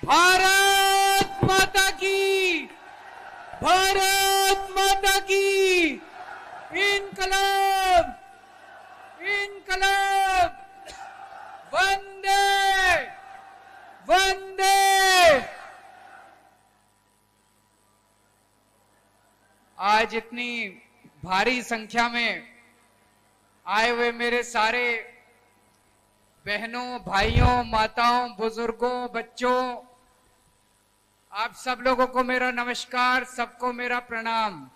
भारत माता की, भारत माता की, इनकलाब, इनकलाब, वंदे वंदे। आज इतनी भारी संख्या में आए हुए मेरे सारे बहनों, भाइयों, माताओं, बुजुर्गों, बच्चों, आप सब लोगों को मेरा नमस्कार, सबको मेरा प्रणाम।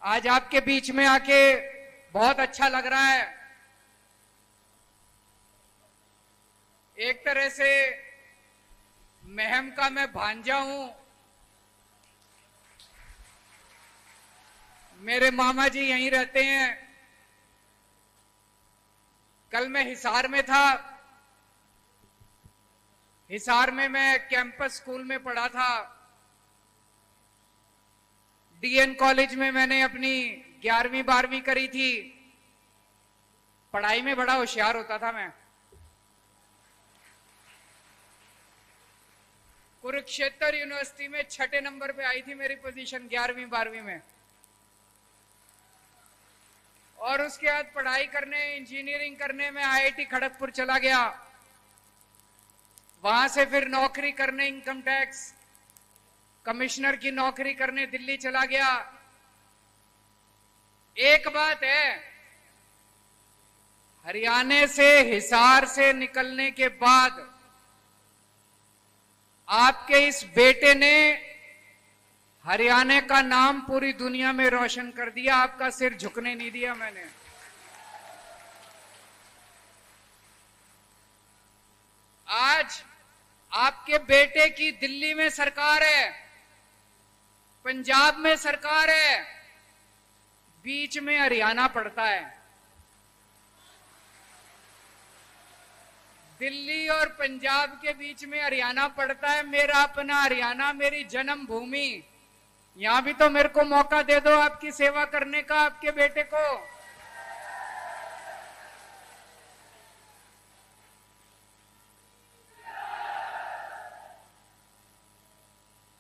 आज आपके बीच में आके बहुत अच्छा लग रहा है। एक तरह से महम का मैं भांजा हूं। मेरे मामा जी यहीं रहते हैं। कल मैं हिसार में था। हिसार में मैं कैंपस स्कूल में पढ़ा था। डीएन कॉलेज में मैंने अपनी 11वीं 12वीं करी थी। पढ़ाई में बड़ा होशियार होता था मैं। कुरुक्षेत्र यूनिवर्सिटी में 6ठे नंबर पे आई थी मेरी पोजीशन 11वीं 12वीं में। और उसके बाद पढ़ाई करने, इंजीनियरिंग करने में आईआईटी खड़गपुर चला गया। वहां से फिर नौकरी करने, इनकम टैक्स कमिश्नर की नौकरी करने दिल्ली चला गया। एक बात है, हरियाणा से, हिसार से निकलने के बाद आपके इस बेटे ने हरियाणा का नाम पूरी दुनिया में रोशन कर दिया। आपका सिर झुकने नहीं दिया मैंने। आज आपके बेटे की दिल्ली में सरकार है, पंजाब में सरकार है, बीच में हरियाणा पड़ता है। दिल्ली और पंजाब के बीच में हरियाणा पड़ता है। मेरा अपना हरियाणा, मेरी जन्मभूमि। यहां भी तो मेरे को मौका दे दो आपकी सेवा करने का, आपके बेटे को।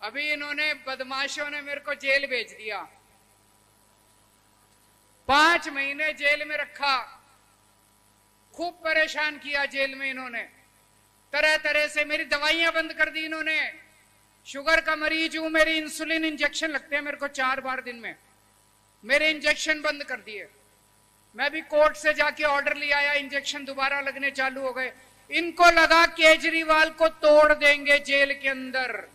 अभी इन्होंने, बदमाशों ने मेरे को जेल भेज दिया। 5 महीने जेल में रखा। खूब परेशान किया जेल में इन्होंने। तरह तरह से मेरी दवाइयां बंद कर दी इन्होंने। शुगर का मरीज हूं, मेरी इंसुलिन इंजेक्शन लगते हैं मेरे को 4 बार दिन में। मेरे इंजेक्शन बंद कर दिए। मैं भी कोर्ट से जाके ऑर्डर ले आया, इंजेक्शन दोबारा लगने चालू हो गए। इनको लगा केजरीवाल को तोड़ देंगे जेल के अंदर।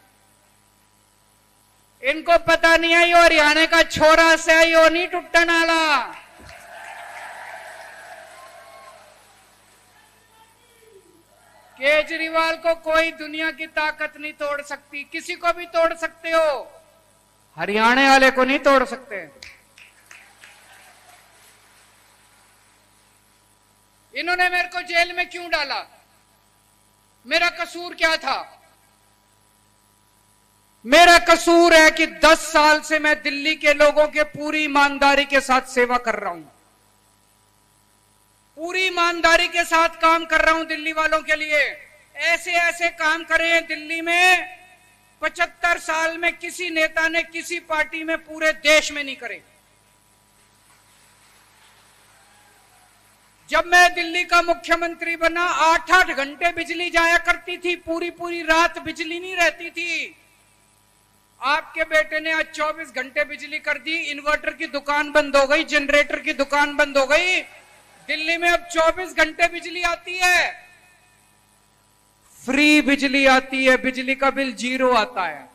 इनको पता नहीं है यो हरियाणा का छोरा से यो नहीं टूटन वाला। केजरीवाल को कोई दुनिया की ताकत नहीं तोड़ सकती। किसी को भी तोड़ सकते हो, हरियाणा वाले को नहीं तोड़ सकते। इन्होंने मेरे को जेल में क्यों डाला? मेरा कसूर क्या था? मेरा कसूर है कि 10 साल से मैं दिल्ली के लोगों के पूरी ईमानदारी के साथ सेवा कर रहा हूं। पूरी ईमानदारी के साथ काम कर रहा हूं दिल्ली वालों के लिए। ऐसे ऐसे काम करे हैं दिल्ली में 75 साल में किसी नेता ने, किसी पार्टी में, पूरे देश में नहीं करे। जब मैं दिल्ली का मुख्यमंत्री बना 8-8 घंटे बिजली जाया करती थी। पूरी पूरी रात बिजली नहीं रहती थी। आपके बेटे ने आज 24 घंटे बिजली कर दी। इन्वर्टर की दुकान बंद हो गई, जनरेटर की दुकान बंद हो गई। दिल्ली में अब 24 घंटे बिजली आती है, फ्री बिजली आती है। बिजली का बिल 0 आता है।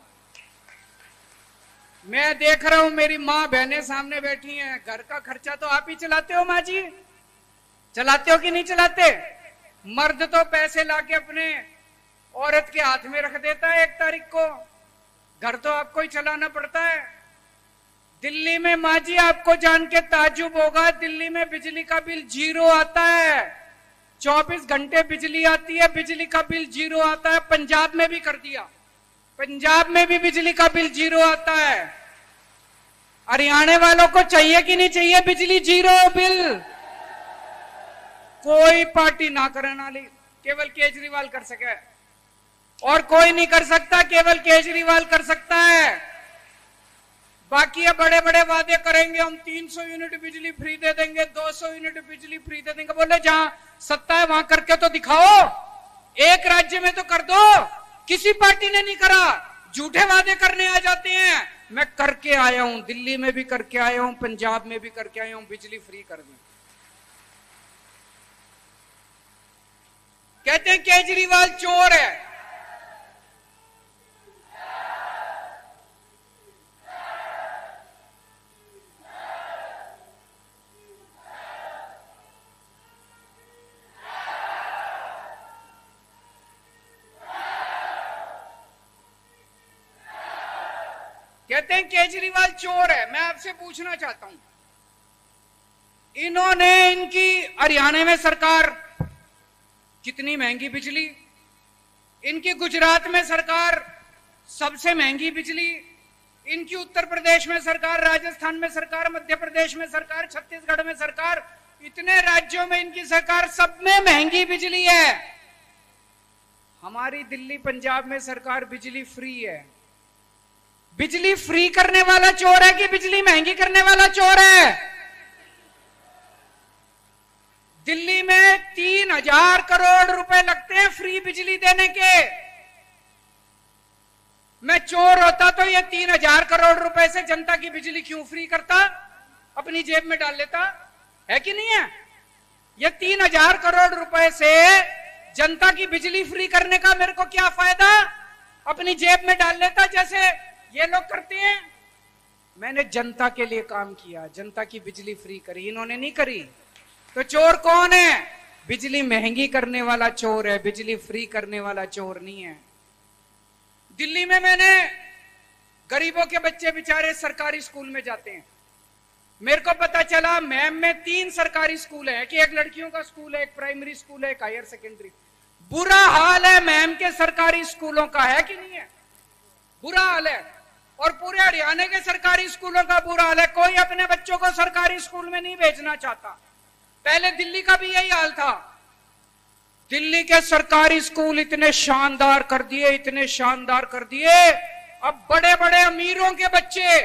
मैं देख रहा हूं मेरी माँ बहनें सामने बैठी हैं। घर का खर्चा तो आप ही चलाते हो माँ जी? चलाते हो कि नहीं चलाते? मर्द तो पैसे लाके अपने औरत के हाथ में रख देता है 1 तारीख को। घर तो आपको ही चलाना पड़ता है। दिल्ली में माँ जी आपको जान के ताज्जुब होगा, दिल्ली में बिजली का बिल 0 आता है। 24 घंटे बिजली आती है, बिजली का बिल 0 आता है। पंजाब में भी कर दिया, पंजाब में भी बिजली का बिल 0 आता है। हरियाणा वालों को चाहिए कि नहीं चाहिए बिजली 0 बिल? कोई पार्टी ना करने वाली, केवल केजरीवाल कर सके, और कोई नहीं कर सकता, केवल केजरीवाल कर सकता है। बाकी ये बड़े बड़े वादे करेंगे, हम 300 यूनिट बिजली फ्री दे देंगे, 200 यूनिट बिजली फ्री दे देंगे। बोले जहां सत्ता है वहां करके तो दिखाओ, एक राज्य में तो कर दो। किसी पार्टी ने नहीं करा, झूठे वादे करने आ जाते हैं। मैं करके आया हूं, दिल्ली में भी करके आया हूं, पंजाब में भी करके आया हूं, बिजली फ्री कर दी। कहते हैं केजरीवाल चोर है। कहते हैं केजरीवाल चोर है। मैं आपसे पूछना चाहता हूं, इन्होंने, इनकी हरियाणा में सरकार कितनी महंगी बिजली, इनकी गुजरात में सरकार सबसे महंगी बिजली, इनकी उत्तर प्रदेश में सरकार, राजस्थान में सरकार, मध्य प्रदेश में सरकार, छत्तीसगढ़ में सरकार, इतने राज्यों में इनकी सरकार, सब में महंगी बिजली है। हमारी दिल्ली पंजाब में सरकार बिजली फ्री है। बिजली फ्री करने वाला चोर है कि बिजली महंगी करने वाला चोर है? दिल्ली में 3000 करोड़ रुपए लगते हैं फ्री बिजली देने के। मैं चोर होता तो ये 3000 करोड़ रुपए से जनता की बिजली क्यों फ्री करता, अपनी जेब में डाल लेता, है कि नहीं है? ये 3000 करोड़ रुपए से जनता की बिजली फ्री करने का मेरे को क्या फायदा, अपनी जेब में डाल लेता जैसे ये लोग करते हैं। मैंने जनता के लिए काम किया, जनता की बिजली फ्री करी, इन्होंने नहीं करी। तो चोर कौन है? बिजली महंगी करने वाला चोर है, बिजली फ्री करने वाला चोर नहीं है। दिल्ली में मैंने, गरीबों के बच्चे बेचारे सरकारी स्कूल में जाते हैं, मेरे को पता चला मैम में 3 सरकारी स्कूल है, कि एक लड़कियों का स्कूल है, एक प्राइमरी स्कूल है, एक हायर सेकेंडरी। बुरा हाल है मैम के सरकारी स्कूलों का, है कि नहीं है? बुरा हाल है। और पूरे हरियाणा के सरकारी स्कूलों का बुरा हाल है। कोई अपने बच्चों को सरकारी स्कूल में नहीं भेजना चाहता। पहले दिल्ली का भी यही हाल था। दिल्ली के सरकारी स्कूल इतने शानदार कर दिए, इतने शानदार कर दिए, अब बड़े बड़े अमीरों के बच्चे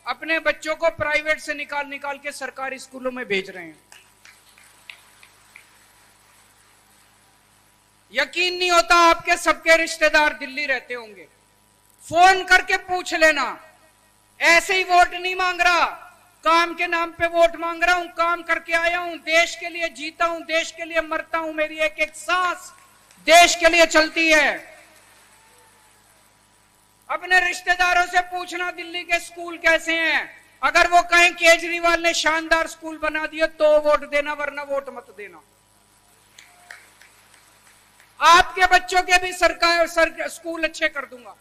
अपने बच्चों को प्राइवेट से निकाल निकाल के सरकारी स्कूलों में भेज रहे हैं। यकीन नहीं होता, आपके सबके रिश्तेदार दिल्ली रहते होंगे, फोन करके पूछ लेना। ऐसे ही वोट नहीं मांग रहा, काम के नाम पे वोट मांग रहा हूं, काम करके आया हूं, देश के लिए जीता हूं, देश के लिए मरता हूं, मेरी एक एक सांस देश के लिए चलती है। अपने रिश्तेदारों से पूछना दिल्ली के स्कूल कैसे हैं। अगर वो कहें केजरीवाल ने शानदार स्कूल बना दिया तो वोट देना, वरना वोट मत देना। आपके बच्चों के भी सरकार स्कूल अच्छे कर दूंगा।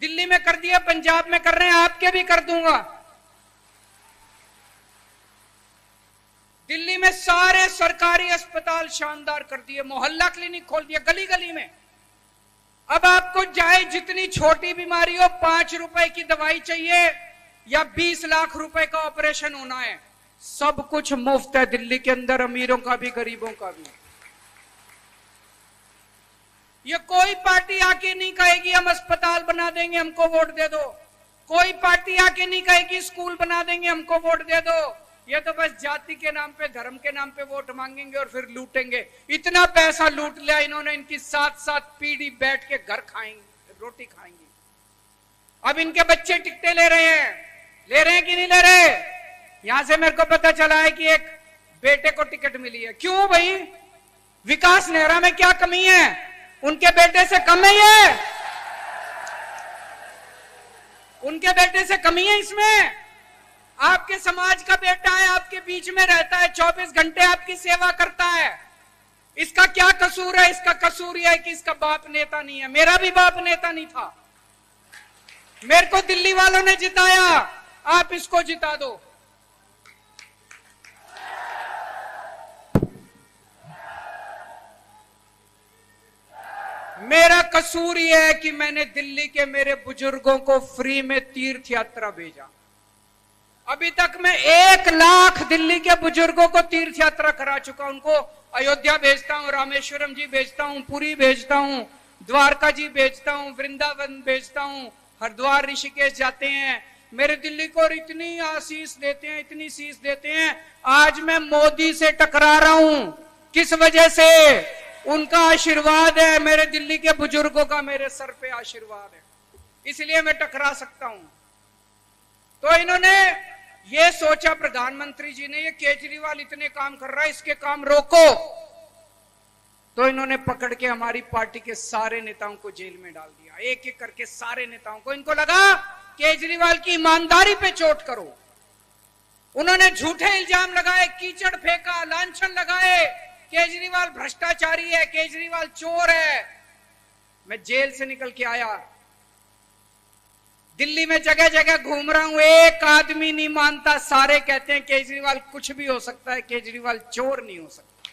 दिल्ली में कर दिया, पंजाब में कर रहे हैं, आपके भी कर दूंगा। दिल्ली में सारे सरकारी अस्पताल शानदार कर दिए, मोहल्ला क्लिनिक खोल दिया गली गली में। अब आपको चाहे जितनी छोटी बीमारी हो, 5 रुपए की दवाई चाहिए या 20 लाख रुपए का ऑपरेशन होना है, सब कुछ मुफ्त है दिल्ली के अंदर, अमीरों का भी गरीबों का भी। ये कोई पार्टी आके नहीं कहेगी हम अस्पताल बना देंगे, हमको वोट दे दो। कोई पार्टी आके नहीं कहेगी स्कूल बना देंगे, हमको वोट दे दो। ये तो बस जाति के नाम पे, धर्म के नाम पे वोट मांगेंगे और फिर लूटेंगे। इतना पैसा लूट लिया इन्होंने, इनकी 7-7 पीढ़ी बैठ के घर खाएंगे, रोटी खाएंगे। अब इनके बच्चे टिकटें ले रहे हैं कि नहीं ले रहे? यहां से मेरे को पता चला है कि एक बेटे को टिकट मिली है। क्यों भाई? विकास नेहरा में क्या कमी है? उनके बेटे से कम है ये? उनके बेटे से कमी है इसमें? आपके समाज का बेटा है, आपके बीच में रहता है, 24 घंटे आपकी सेवा करता है। इसका क्या कसूर है? इसका कसूर यह है कि इसका बाप नेता नहीं है। मेरा भी बाप नेता नहीं था, मेरे को दिल्ली वालों ने जिताया, आप इसको जिता दो। मेरा कसूर यह है कि मैंने दिल्ली के मेरे बुजुर्गों को फ्री में तीर्थ यात्रा भेजा। अभी तक मैं 1 लाख दिल्ली के बुजुर्गों को तीर्थ यात्रा करा चुका, उनको अयोध्या भेजता हूं, रामेश्वरम जी भेजता हूं, पुरी भेजता हूं, द्वारका जी भेजता हूं, वृंदावन भेजता हूं, हरिद्वार ऋषिकेश जाते हैं। मेरे दिल्ली को इतनी आशीष देते हैं, इतनी शीश देते हैं। आज मैं मोदी से टकरा रहा हूं, किस वजह से? उनका आशीर्वाद है, मेरे दिल्ली के बुजुर्गों का मेरे सर पे आशीर्वाद है, इसलिए मैं टकरा सकता हूं। तो इन्होंने ये सोचा, प्रधानमंत्री जी ने, ये केजरीवाल इतने काम कर रहा है, इसके काम रोको। तो इन्होंने पकड़ के हमारी पार्टी के सारे नेताओं को जेल में डाल दिया, एक एक करके सारे नेताओं को। इनको लगा केजरीवाल की ईमानदारी पे चोट करो। उन्होंने झूठे इल्जाम लगाए, कीचड़ फेंका, लांछन लगाए, केजरीवाल भ्रष्टाचारी है, केजरीवाल चोर है। मैं जेल से निकल के आया, दिल्ली में जगह जगह घूम रहा हूं, एक आदमी नहीं मानता, सारे कहते हैं केजरीवाल कुछ भी हो सकता है, केजरीवाल चोर नहीं हो सकता।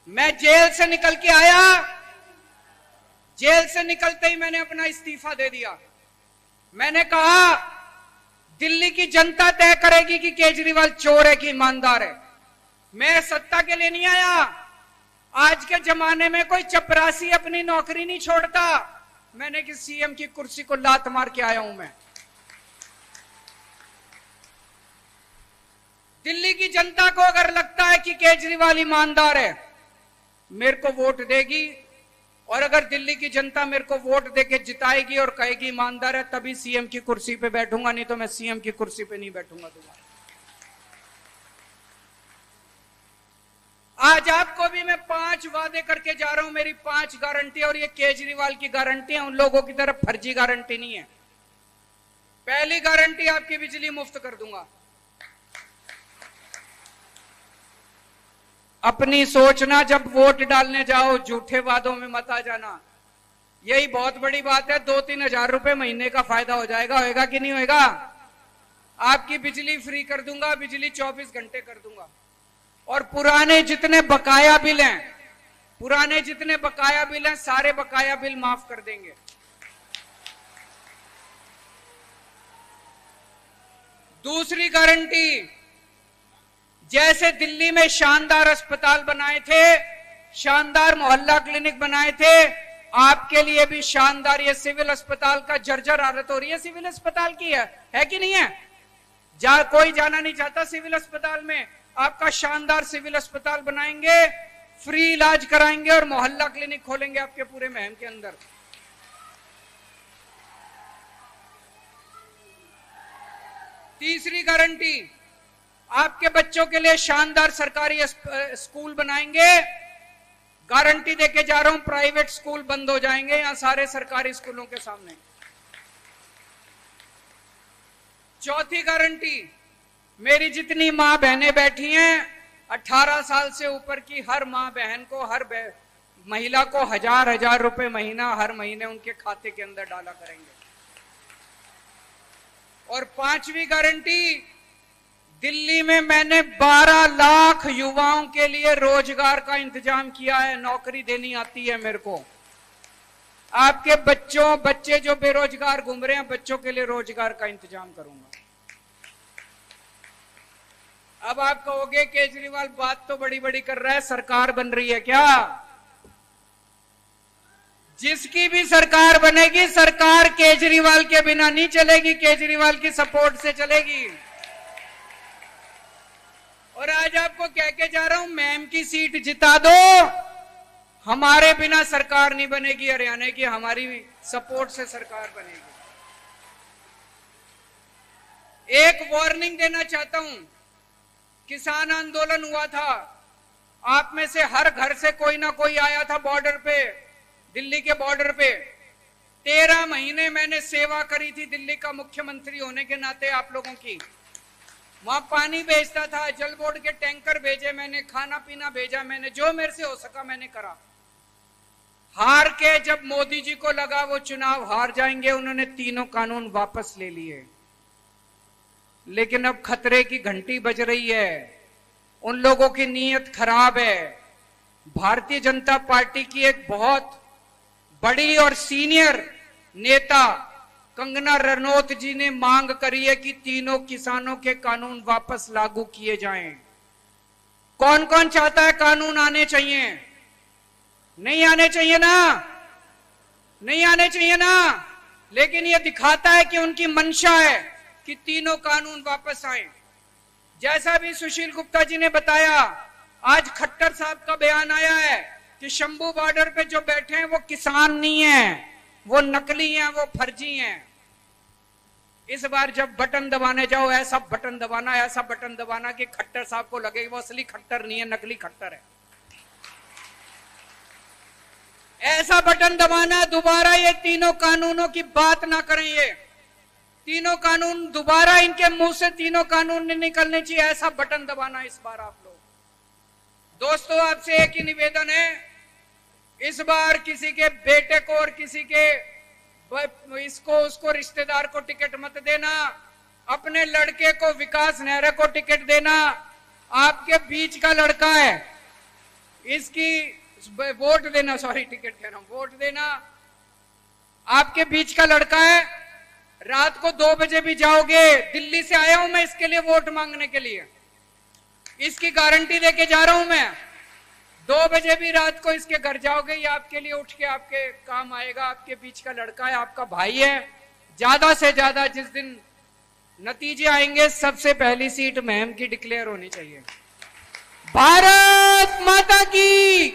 मैं जेल से निकल के आया, जेल से निकलते ही मैंने अपना इस्तीफा दे दिया। मैंने कहा दिल्ली की जनता तय करेगी कि केजरीवाल चोर है कि ईमानदार है। मैं सत्ता के लिए नहीं आया। आज के जमाने में कोई चपरासी अपनी नौकरी नहीं छोड़ता। मैंने कि सीएम की कुर्सी को लात मार के आया हूं। मैं दिल्ली की जनता को अगर लगता है कि केजरीवाल ईमानदार है, मेरे को वोट देगी, और अगर दिल्ली की जनता मेरे को वोट देके जिताएगी और कहेगी ईमानदार है, तभी सीएम की कुर्सी पे बैठूंगा, नहीं तो मैं सीएम की कुर्सी पे नहीं बैठूंगा दोबारा। आज आपको भी मैं 5 वादे करके जा रहा हूं, मेरी 5 गारंटी, और ये केजरीवाल की गारंटी है, उन लोगों की तरफ फर्जी गारंटी नहीं है। पहली गारंटी, आपकी बिजली मुफ्त कर दूंगा। अपनी सोचना, जब वोट डालने जाओ झूठे वादों में मत आ जाना। यही बहुत बड़ी बात है, 2-3 हजार रुपए महीने का फायदा हो जाएगा। होएगा कि नहीं होएगा? आपकी बिजली फ्री कर दूंगा, बिजली 24 घंटे कर दूंगा, और पुराने जितने बकाया बिल हैं, सारे बकाया बिल माफ कर देंगे। दूसरी गारंटी, जैसे दिल्ली में शानदार अस्पताल बनाए थे, शानदार मोहल्ला क्लिनिक बनाए थे, आपके लिए भी शानदार ये सिविल अस्पताल का जर्जर हालत हो रही है, सिविल अस्पताल की है कि नहीं है? कोई जाना नहीं चाहता सिविल अस्पताल में। आपका शानदार सिविल अस्पताल बनाएंगे, फ्री इलाज कराएंगे, और मोहल्ला क्लिनिक खोलेंगे आपके पूरे महम के अंदर। तीसरी गारंटी, आपके बच्चों के लिए शानदार सरकारी स्कूल बनाएंगे। गारंटी देके जा रहा हूं, प्राइवेट स्कूल बंद हो जाएंगे यहां सारे सरकारी स्कूलों के सामने। चौथी गारंटी, मेरी जितनी मां बहनें बैठी हैं, 18 साल से ऊपर की हर मां बहन को, हर महिला को 1000 रुपए महीना हर महीने उनके खाते के अंदर डाला करेंगे। और पांचवी गारंटी, दिल्ली में मैंने 12 लाख युवाओं के लिए रोजगार का इंतजाम किया है। नौकरी देनी आती है मेरे को। आपके बच्चे जो बेरोजगार घूम रहे हैं, बच्चों के लिए रोजगार का इंतजाम करूंगा। अब आप कहोगे केजरीवाल बात तो बड़ी बड़ी कर रहा है, सरकार बन रही है क्या? जिसकी भी सरकार बनेगी, सरकार केजरीवाल के बिना नहीं चलेगी, केजरीवाल की सपोर्ट से चलेगी। और आज आपको कह के जा रहा हूं, मैम की सीट जिता दो, हमारे बिना सरकार नहीं बनेगी हरियाणा की, हमारी सपोर्ट से सरकार बनेगी। एक वार्निंग देना चाहता हूं, किसान आंदोलन हुआ था, आप में से हर घर से कोई ना कोई आया था बॉर्डर पे, दिल्ली के बॉर्डर पे। 13 महीने मैंने सेवा करी थी दिल्ली का मुख्यमंत्री होने के नाते आप लोगों की। वहां पानी भेजता था, जल बोर्ड के टैंकर भेजे मैंने, खाना पीना भेजा मैंने, जो मेरे से हो सका मैंने करा। हार के जब मोदी जी को लगा वो चुनाव हार जाएंगे, उन्होंने तीनों कानून वापस ले लिए। लेकिन अब खतरे की घंटी बज रही है, उन लोगों की नीयत खराब है। भारतीय जनता पार्टी की एक बहुत बड़ी और सीनियर नेता कंगना रनौत जी ने मांग करी है कि तीनों किसानों के कानून वापस लागू किए जाएं। कौन कौन चाहता है कानून आने चाहिए? नहीं आने चाहिए ना? नहीं आने चाहिए ना? लेकिन यह दिखाता है कि उनकी मंशा है कि तीनों कानून वापस आए। जैसा भी सुशील गुप्ता जी ने बताया, आज खट्टर साहब का बयान आया है कि शंभू बॉर्डर पे जो बैठे हैं वो किसान नहीं है, वो नकली हैं, वो फर्जी हैं। इस बार जब बटन दबाने जाओ, ऐसा बटन दबाना कि खट्टर साहब को लगे वो असली खट्टर नहीं है, नकली खट्टर है। ऐसा बटन दबाना, दोबारा ये तीनों कानूनों की बात ना करें। ये तीनों कानून दोबारा इनके मुंह से तीनों कानून नहीं निकलने चाहिए, ऐसा बटन दबाना इस बार आप लोग। दोस्तों, आपसे एक ही निवेदन है, इस बार किसी के बेटे को और किसी के उसको रिश्तेदार को टिकट मत देना। अपने लड़के को, विकास नेहरा को टिकट देना। आपके बीच का लड़का है, इसकी वोट देना, सॉरी टिकट कह रहा हूं, वोट देना। आपके बीच का लड़का है, रात को 2 बजे भी जाओगे। दिल्ली से आया हूं मैं इसके लिए वोट मांगने के लिए, इसकी गारंटी देके जा रहा हूं मैं। 2 बजे भी रात को इसके घर जाओगे, ये आपके लिए उठ के आपके काम आएगा। आपके बीच का लड़का है, आपका भाई है। ज्यादा से ज्यादा जिस दिन नतीजे आएंगे, सबसे पहली सीट महम की डिक्लेयर होनी चाहिए। भारत माता की।